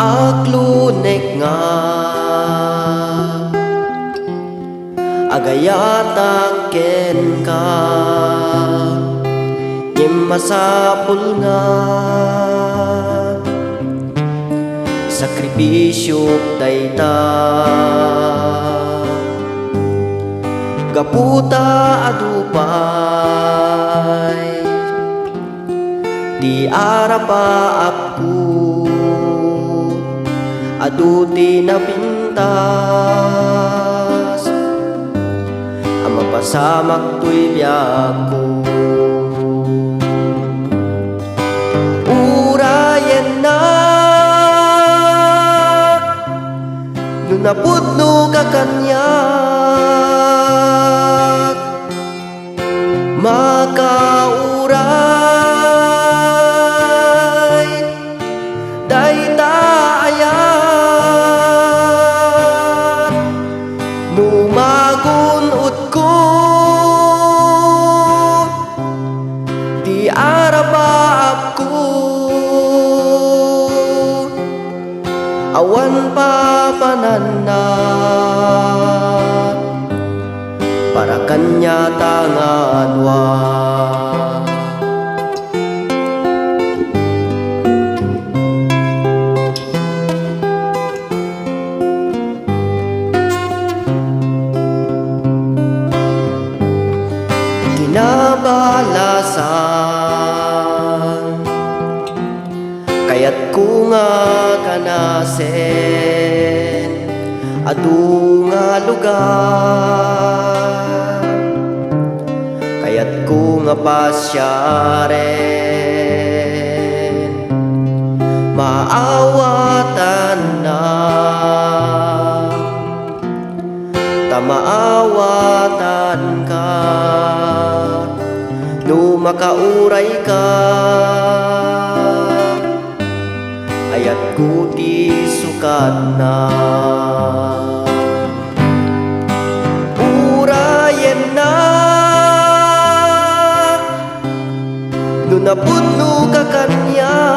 Aglunek nga agayatang ken ka Yem masapul nga sakripisyo dayta Gaputa adupay di arapa aku aduti na pintas ama pasamak tuy biyaku urayan na nunapudno ka kanyak makauray dayta ayat numagunod ko di araba ako awan pa pananat para kanya tangadwa kinabalasan kaya't ko nga kanasen adu nga lugar kaya't ko nga pasyaren maawatan na tamaawatan ka lumakauray ka ayat ko di sukat na urayan na nunapudno ka kanyak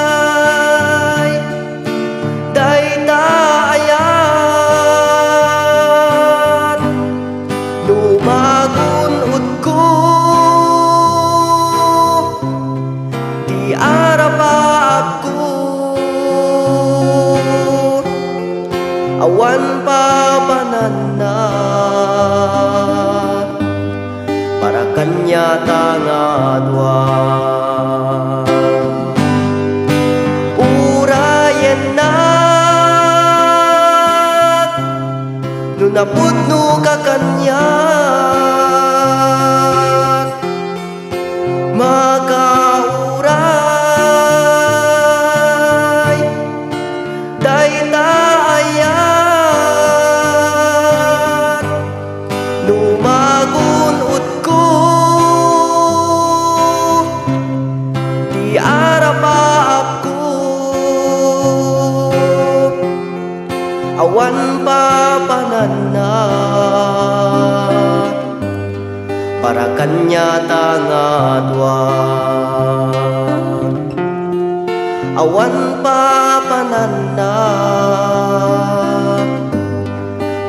makauray dayta ayat lumagunod ko di arapa ako awan pa pananat para kanya tangadwa urayan na nunapudno ka kanyak makauray dayta ayat lumagunod ko di arapa ako awan pa pananat para kanya tangadwa awan pa pananat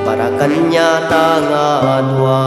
para kanya tangadwa